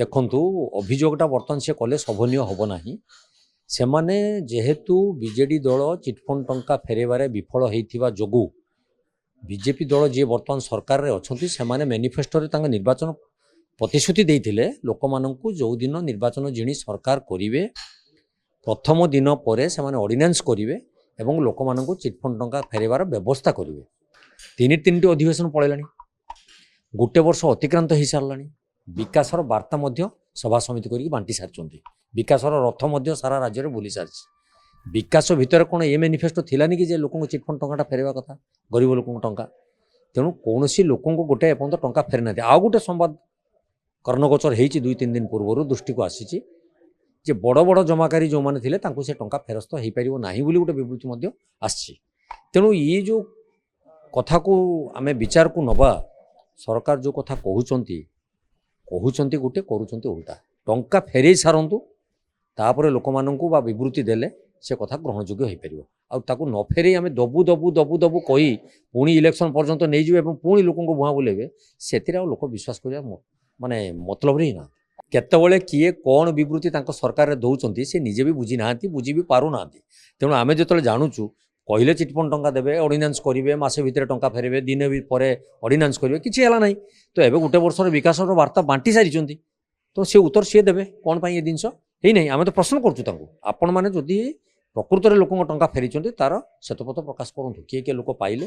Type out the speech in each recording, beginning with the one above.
ଦେଖନ୍ତୁ ଅଭିଯୋଗଟା ବର୍ତ୍ତମାନ ସେ କଲେ ଶୋଭନୀୟ ହେବ ନାହିଁ। ସେମାନେ ଯେହେତୁ ବିଜେଡି ଦଳ ଚିଟଫଣ୍ଡ ଟଙ୍କା ଫେରାଇବାରେ ବିଫଳ ହୋଇଥିବା ଯୋଗୁଁ ବିଜେପି ଦଳ ଯିଏ ବର୍ତ୍ତମାନ ସରକାରରେ ଅଛନ୍ତି ସେମାନେ ମ୍ୟାନିଫେଷ୍ଟୋରେ ତାଙ୍କ ନିର୍ବାଚନ ପ୍ରତିଶ୍ରୁତି ଦେଇଥିଲେ ଲୋକମାନଙ୍କୁ ଯେଉଁଦିନ ନିର୍ବାଚନ ଜିଣି ସରକାର କରିବେ ପ୍ରଥମ ଦିନ ପରେ ସେମାନେ ଅର୍ଡ଼ିନାନ୍ସ କରିବେ ଏବଂ ଲୋକମାନଙ୍କୁ ଚିଟଫଣ୍ଡ ଟଙ୍କା ଫେରାଇବାର ବ୍ୟବସ୍ଥା କରିବେ। ତିନିଟି ଅଧିବେଶନ ପଳେଇଲାଣି, ଗୋଟେ ବର୍ଷ ଅତିକ୍ରାନ୍ତ ହୋଇସାରିଲାଣି। ବିକାଶର ବାର୍ତ୍ତା ମଧ୍ୟ ସଭା ସମିତି କରିକି ବାଣ୍ଟି ସାରିଛନ୍ତି। ବିକାଶର ରଥ ମଧ୍ୟ ସାରା ରାଜ୍ୟରେ ବୁଲି ସାରିଛି। ବିକାଶ ଭିତରେ କ'ଣ ଏ ମ୍ୟାନିଫେଷ୍ଟୋ ଥିଲାନି କି ଯେ ଲୋକଙ୍କୁ ଚିଟଫଣ୍ଡ ଟଙ୍କାଟା ଫେରାଇବା କଥା, ଗରିବ ଲୋକଙ୍କ ଟଙ୍କା। ତେଣୁ କୌଣସି ଲୋକଙ୍କୁ ଗୋଟେ ଏପର୍ଯ୍ୟନ୍ତ ଟଙ୍କା ଫେରି ନାହାନ୍ତି। ଆଉ ଗୋଟେ ସମ୍ବାଦ କର୍ଣ୍ଣଗୋଚର ହେଇଛି 2-3 ଦିନ ପୂର୍ବରୁ ଦୃଷ୍ଟିକୁ ଆସିଛି ଯେ ବଡ଼ ବଡ଼ ଜମାକାରୀ ଯେଉଁମାନେ ଥିଲେ ତାଙ୍କୁ ସେ ଟଙ୍କା ଫେରସ୍ତ ହୋଇପାରିବ ନାହିଁ ବୋଲି ଗୋଟେ ବିବୃତ୍ତି ମଧ୍ୟ ଆସିଛି। ତେଣୁ ଇଏ ଯେଉଁ କଥାକୁ ଆମେ ବିଚାରକୁ ନେବା, ସରକାର ଯେଉଁ କଥା କହୁଛନ୍ତି ଗୋଟେ କରୁଛନ୍ତି ଓଲଟା। ଟଙ୍କା ଫେରେଇ ସାରନ୍ତୁ, ତାପରେ ଲୋକମାନଙ୍କୁ ବା ବିବୃତ୍ତି ଦେଲେ ସେ କଥା ଗ୍ରହଣଯୋଗ୍ୟ ହୋଇପାରିବ। ଆଉ ତାକୁ ନ ଫେରେଇ ଆମେ ଦବୁ କହି ପୁଣି ଇଲେକ୍ସନ ପର୍ଯ୍ୟନ୍ତ ନେଇଯିବେ ଏବଂ ପୁଣି ଲୋକଙ୍କୁ ଭୁଆଁ ବୁଲେଇବେ, ସେଥିରେ ଆଉ ଲୋକ ବିଶ୍ୱାସ କରିବା ମାନେ ମତଲବରେ ହିଁ ନାହାନ୍ତି। କେତେବେଳେ କିଏ କ'ଣ ବିବୃତ୍ତି ତାଙ୍କ ସରକାରରେ ଦେଉଛନ୍ତି ସେ ନିଜେ ବି ବୁଝି ନାହାନ୍ତି, ବୁଝି ବି ପାରୁନାହାନ୍ତି। ତେଣୁ ଆମେ ଯେତେବେଳେ ଜାଣୁଛୁ କହିଲେ ଚିଟଫଣ୍ଡ ଟଙ୍କା ଦେବେ, ଅର୍ଡ଼ିନାନ୍ସ କରିବେ, ମାସେ ଭିତରେ ଟଙ୍କା ଫେରାଇବେ, ଦିନେ ପରେ ଅର୍ଡ଼ିନାନ୍ସ କରିବେ, କିଛି ହେଲା ନାହିଁ। ତ ଏବେ ଗୋଟେ ବର୍ଷର ବିକାଶର ବାର୍ତ୍ତା ବାଣ୍ଟି ସାରିଛନ୍ତି, ତ ସେ ଉତ୍ତର ସିଏ ଦେବେ କ'ଣ ପାଇଁ ଏ ଜିନିଷ ହେଇନାହିଁ। ଆମେ ତ ପ୍ରଶ୍ନ କରୁଛୁ ତାଙ୍କୁ, ଆପଣମାନେ ଯଦି ପ୍ରକୃତରେ ଲୋକଙ୍କ ଟଙ୍କା ଫେରିଛନ୍ତି ତାର ଶ୍ଵେତପତ୍ର ପ୍ରକାଶ କରନ୍ତୁ। କିଏ କିଏ ଲୋକ ପାଇଲେ,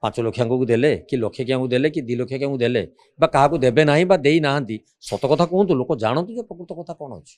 5 ଲକ୍ଷଙ୍କୁ ଦେଲେ କି ଲକ୍ଷକିଆଙ୍କୁ ଦେଲେ କି 2 ଲକ୍ଷକିଆଙ୍କୁ ଦେଲେ ବା କାହାକୁ ଦେବେ ନାହିଁ ବା ଦେଇନାହାନ୍ତି, ସତ କଥା କୁହନ୍ତୁ, ଲୋକ ଜାଣନ୍ତୁ ଯେ ପ୍ରକୃତ କଥା କ'ଣ ଅଛି।